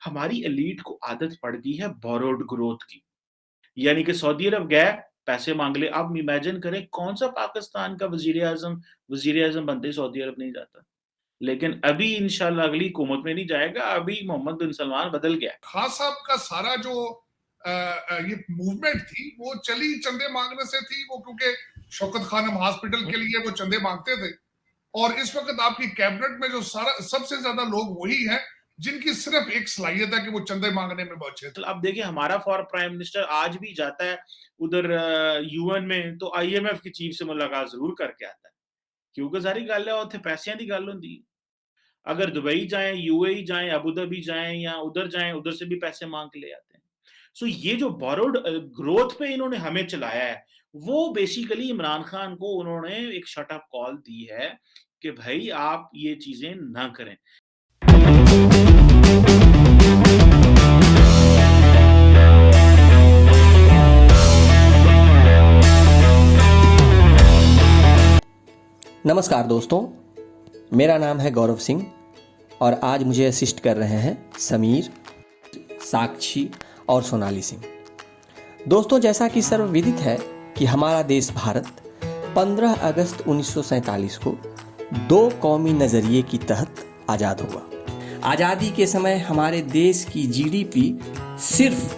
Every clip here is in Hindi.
हमारी एलीट को आदत पड़ गई है बोरोड ग्रोथ की। यानी कि सऊदी अरब गए, पैसे माँग ले। अब इमेजिन करें कौन-सा पाकिस्तान का वज़ीर-ए-आज़म बनते ही सऊदी अरब नहीं जाता। लेकिन अभी इंशाअल्लाह अगली हुकूमत में नहीं जाएगा, अभी मोहम्मद बिन सलमान बदल गया है। खान साहब का सारा जो ये मूवमेंट थी वो चली चंदे मांगने से थी। वो क्योंकि शौकत खानम हॉस्पिटल के लिए वो चंदे मांगते थे, और इस वक्त आपकी कैबिनेट में जो सारा सबसे ज्यादा लोग वही हैं जिनकी सिर्फ एक सलाहियत है कि वो चंदे मांगने में बहुत अच्छे थे। अब देखिए हमारा फॉर प्राइम मिनिस्टर आज भी जाता है उधर यूएन में, तो आईएमएफ की चीफ से मुलाकात ज़रूर करके आता है। क्योंकि ज़ाहिर गल है उत्थे पैसिਆਂ दी गल हुंदी है। अगर दुबई जाएँ, यूएई जाएँ, अबू धाबी जाएँ या उधर जाएँ, उधर से भी पैसे माँग के ले आते हैं। सो ये जो बोरोड ग्रोथ पे इन्होंने हमें चलाया है, वो बेसिकली इमरान खान को उन्होंने एक शट अप कॉल दी है कि भई आप ये चीज़ें ना करें। नमस्कार दोस्तों, मेरा नाम है गौरव सिंह और आज मुझे असिस्ट कर रहे हैं समीर, साक्षी और सोनाली सिंह। दोस्तों, जैसा कि सर्वविदित है कि हमारा देश भारत 15 अगस्त 1947 को दो कौमी नज़रिए की तहत आज़ाद हुआ। आज़ादी के समय हमारे देश की जीडीपी सिर्फ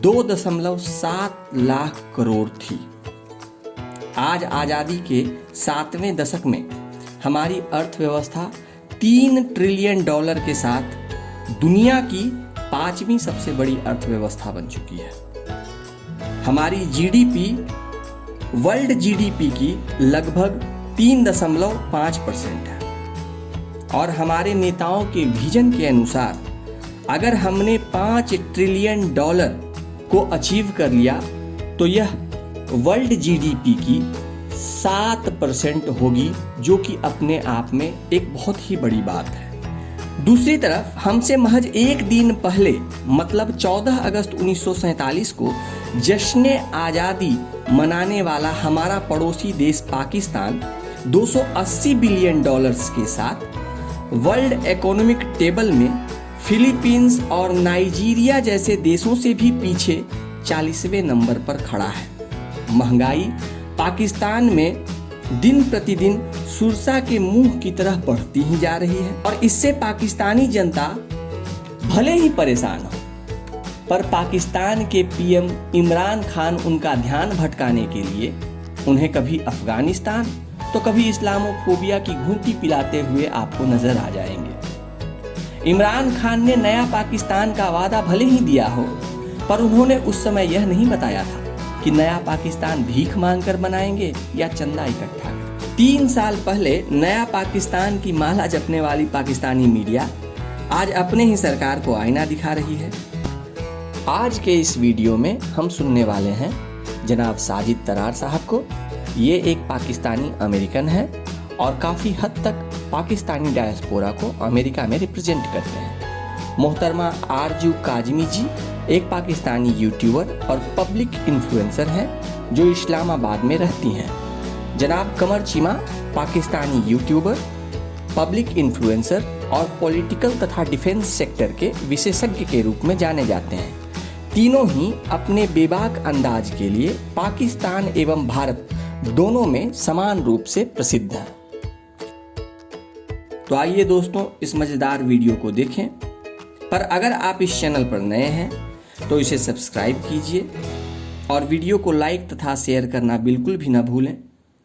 2.7 लाख करोड़ थी। आज आज़ादी के 7वें दशक में हमारी अर्थव्यवस्था $3 ट्रिलियन के साथ दुनिया की 5वीं सबसे बड़ी अर्थव्यवस्था बन चुकी है। हमारी जीडीपी वर्ल्ड जीडीपी की लगभग 3.5% है और हमारे नेताओं के विजन के अनुसार अगर हमने $5 ट्रिलियन को अचीव कर लिया तो यह वर्ल्ड जीडीपी की 7% होगी, जो कि अपने आप में एक बहुत ही बड़ी बात है। दूसरी तरफ हमसे महज एक दिन पहले मतलब 14 अगस्त 1947 को जश्न आज़ादी मनाने वाला हमारा पड़ोसी देश पाकिस्तान $280 बिलियन के साथ वर्ल्ड इकोनॉमिक टेबल में फिलीपींस और नाइजीरिया जैसे देशों से भी पीछे 40वें नंबर पर खड़ा है। महंगाई पाकिस्तान में दिन प्रतिदिन सुरसा के मुंह की तरह बढ़ती ही जा रही है और इससे पाकिस्तानी जनता भले ही परेशान हो, पर पाकिस्तान के पीएम इमरान खान उनका ध्यान भटकाने के लिए उन्हें कभी अफगानिस्तान तो कभी इस्लामोफोबिया की घूंटी पिलाते हुए आपको नजर आ जाएंगे। इमरान खान ने नया पाकिस्तान का वादा भले ही दिया हो, पर उन्होंने उस समय यह नहीं बताया था कि नया पाकिस्तान भीख मांगकर बनाएंगे या चंदा इकट्ठा कर। 3 साल पहले नया पाकिस्तान की माला जपने वाली पाकिस्तानी मीडिया आज अपने ही सरकार को आईना दिखा रही है। आज के इस वीडियो में हम सुनने वाले हैं जनाब साजिद तरार साहब को। ये एक पाकिस्तानी अमेरिकन है और काफ़ी हद तक पाकिस्तानी डायस्पोरा को अमेरिका में रिप्रेजेंट करते हैं। मोहतरमा आरजू काजमी जी एक पाकिस्तानी यूट्यूबर और पब्लिक इन्फ्लुएंसर हैं जो इस्लामाबाद में रहती हैं। जनाब Qamar Cheema Pakistani YouTuber, public influencer और पॉलिटिकल तथा डिफेंस सेक्टर के विशेषज्ञ के रूप में जाने जाते हैं। तीनों ही अपने बेबाक अंदाज के लिए पाकिस्तान एवं भारत दोनों में समान रूप से प्रसिद्ध है। तो आइए दोस्तों, इस मज़ेदार वीडियो को देखें, पर अगर आप इस चैनल पर नए हैं तो इसे सब्सक्राइब कीजिए और वीडियो को लाइक तथा शेयर करना बिल्कुल भी ना भूलें।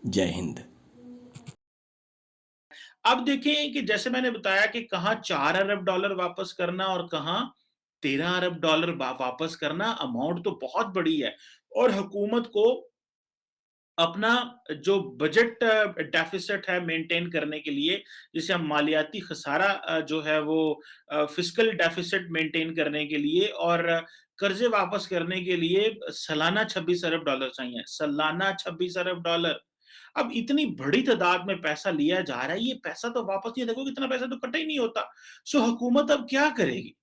जय हिंद। अब देखें कि जैसे मैंने बताया कि कहाँ $4 अरब वापस करना और कहाँ $13 अरब वापस करना, अमाउंट तो बहुत बड़ी है और हुकूमत को अपना जो बजट डेफिसिट है मेंटेन करने के लिए, जिसे हम मालियाती खसारा जो है वो फिस्कल डेफिसिट मेंटेन करने के लिए और कर्जे वापस करने के लिए सालाना $26 अरब चाहिए। सालाना $26 अरब। अब इतनी बड़ी तादाद में पैसा लिया जा रहा है, ये पैसा तो वापस नहीं, देखो इतना पैसा तो कटा ही नहीं होता। सो हुकूमत अब क्या करेगी?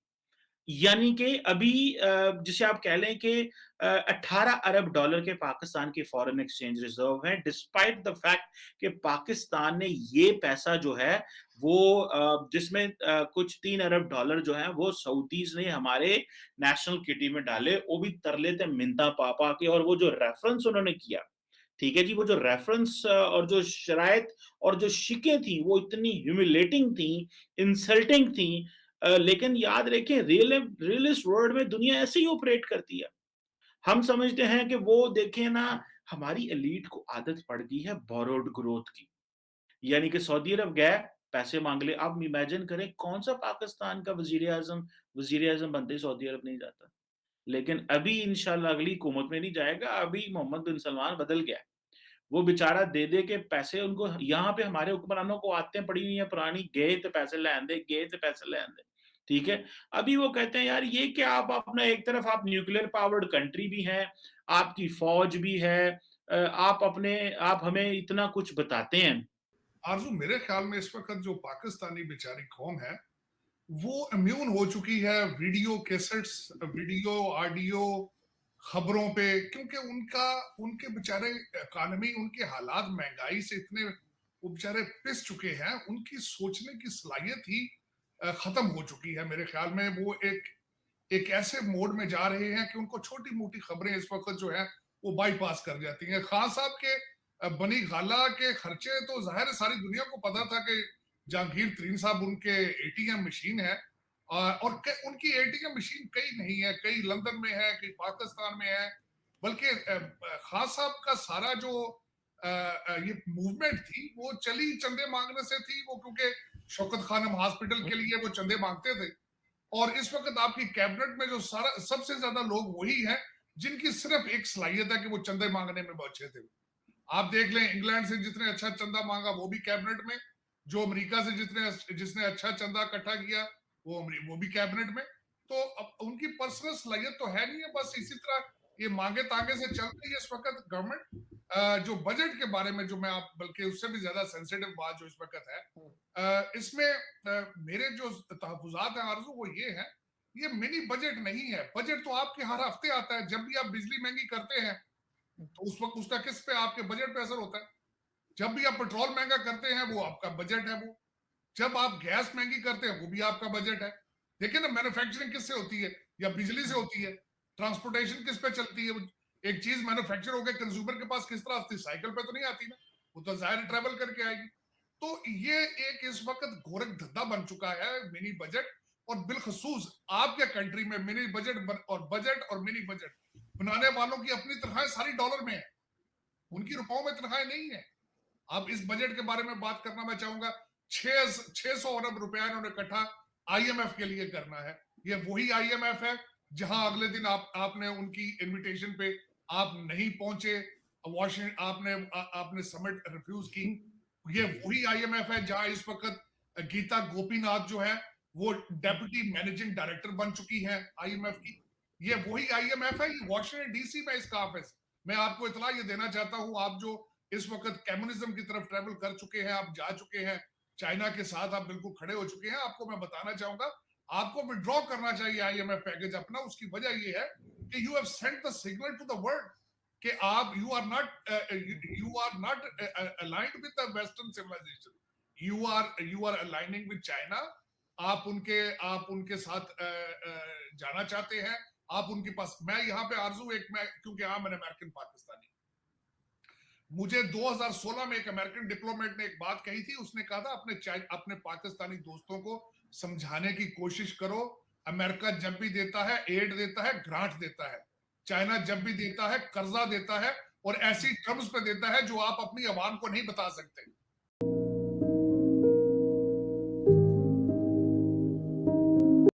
यानी कि अभी जिसे आप कह लें कि $18 अरब के पाकिस्तान के फॉरेन एक्सचेंज रिजर्व हैं, डिस्पाइट द फैक्ट कि पाकिस्तान ने ये पैसा जो है वो जिसमें कुछ 3 अरब डॉलर जो हैं वो सऊदीज़ ने हमारे नेशनल किटी में डाले, वो भी तरले ते मिन्नतां पा-पा के, और वो जो रेफरेंस उन्होंने किया, ठीक है जी, वो जो रेफरेंस और जो शराइत और जो शिकें थी, वो इतनी ह्यूमिलेटिंग थी, इंसल्टिंग थी, लेकिन याद रखें रियलिस्ट वर्ल्ड में दुनिया ऐसे ही ऑपरेट करती है। हम समझते हैं कि वो देखें ना, हमारी एलीट को आदत पड़ गई है बोरोड ग्रोथ की। यानी कि सऊदी अरब गए, पैसे माँग ले। आप इमेजिन करें कौन-सा पाकिस्तान का वज़ीर-ए-आज़म बनते ही सऊदी अरब नहीं जाता। लेकिन अभी इंशाल्लाह अगली हुकूमत में नहीं जाएगा, अभी मोहम्मद बिन सलमान बदल गया है। वो बेचारा दे-दे के पैसे उनको यहाँ पे हमारे हुक्मरानों को आदतें पड़ी हुई हैं पुरानी, गए तो पैसे लैन दे, गए तो पैसे लैन दे, ठीक है? अभी वो कहते हैं यार ये क्या, आप अपना एक तरफ आप न्यूक्लियर पावर्ड कंट्री भी हैं, आपकी फ़ौज भी है, आप हमें इतना कुछ बताते हैं। आरजू, मेरे ख्याल में इस वक्त जो पाकिस्तानी बेचारी कौम है वो इम्यून हो चुकी है वीडियो कैसेट्स, वीडियो ऑडियो खबरों पे, क्योंकि उनका उनके बेचारे इकॉनमी, उनके हालात महंगाई से इतने वो बेचारे पिस चुके हैं, उनकी सोचने की सलाहियत ही खत्म हो चुकी है। मेरे ख्याल में वो एक ऐसे मोड में जा रहे हैं कि उनको छोटी मोटी खबरें इस वक्त जो है वो बाईपास कर जाती हैं। खान साहब के बनी गाला के खर्चे तो जाहिर है सारी दुनिया को पता था कि जहांगीर तरीन साहब उनके एटीएम मशीन है, और उनकी एटीएम मशीन कई नहीं है, कई लंदन में है, कई पाकिस्तान में है। बल्कि खान साहब का सारा जो ये मूवमेंट थी वो चली चंदे मांगने से थी। वो क्योंकि शौकत खानम हॉस्पिटल के लिए वो चंदे मांगते थे, और इस वक्त आपकी कैबिनेट में जो सारा सबसे ज्यादा लोग वही हैं जिनकी सिर्फ एक सलाहियत है कि वो चंदे मांगने में बहुत अच्छे थे। आप देख लें, इंग्लैंड से जितने अच्छा चंदा मांगा वो भी कैबिनेट में, जो अमेरिका से जिसने अच्छा चंदा इकट्ठा किया वो भी कैबिनेट में। तो अब उनकी पर्सनल सलाहियत तो है नहीं है, बस इसी तरह ये मांगे तांगे से चल रही है इस वक्त गवर्नमेंट। जो बजट के बारे में जो मैं आप बल्कि उससे भी ज्यादा सेंसिटिव बात जो इस वक्त है, इसमें मेरे जो तहफुजात हैं आरजू वो ये है, ये मिनी बजट नहीं है। बजट तो आपके हर हफ्ते आता है। जब भी आप बिजली महंगी करते हैं तो उस वक्त उसका किस पे, आपके बजट पे असर होता है। जब भी आप पेट्रोल महंगा करते हैं वो आपका बजट है। वो जब आप गैस महंगी करते हैं वो भी आपका बजट है। देखिए ना, मैन्युफैक्चरिंग किससे होती है? या बिजली से होती है। ट्रांसपोर्टेशन किस पे चलती है? एक चीज मैन्युफैक्चर होकर कंज्यूमर के पास किस तरह आती है? साइकिल पे तो नहीं आती ना, वो तो जाहिर ट्रेवल करके आएगी। तो ये एक इस वक्त गोरख धंधा बन चुका है मिनी बजट, और बिलखसूस आपके कंट्री में मिनी बजट और मिनी बजट बनाने वालों की अपनी तनख्वाहें सारी डॉलर में है, उनकी रुपयों में तनख्वाहें नहीं है। अब इस बजट के बारे में बात करना मैं चाहूंगा। 600 अरब रुपया इन्होंने इकट्ठा आईएमएफ के लिए करना है। ये वही आईएमएफ है जहां अगले दिन आपने उनकी इनविटेशन पे आप नहीं पहुंचे, वॉशिंगटन आपने समिट रिफ्यूज की। ये वही आईएमएफ है जहां इस वक्त गीता गोपीनाथ जो है वो डेप्यूटी मैनेजिंग डायरेक्टर बन चुकी है आईएमएफ की। ये वही आईएमएफ है, ये वॉशिंगटन डीसी में इसका ऑफिस। मैं आपको इतला ये देना चाहता हूं, आप जो इस वक्त कम्युनिज्म की तरफ ट्रेवल कर चुके हैं, आप जा चुके हैं चाइना के साथ, आप बिल्कुल खड़े हो चुके हैं, आपको मैं बताना चाहूंगा आपको विड्रॉ करना चाहिए आईएमएफ पैकेज अपना। उसकी वजह ये है कि you have sent the signal to the world कि आप you are not aligned with the western civilization, you are aligning with China. आप उनके साथ जाना चाहते हैं, आप उनके पास। मैं यहाँ पे आरजू क्योंकि मैंने अमेरिकन पाकिस्तानी, मुझे 2016 में एक अमेरिकन डिप्लोमेट ने एक बात कही थी। उसने कहा था अपने पाकिस्तानी दोस्तों को समझाने की कोशिश करो, अमेरिका जब भी देता है एड देता है, ग्रांट देता है, चाइना जब भी देता है कर्जा देता है, और ऐसी टर्म्स पे देता है जो आप अपनी आवाम को नहीं बता सकते।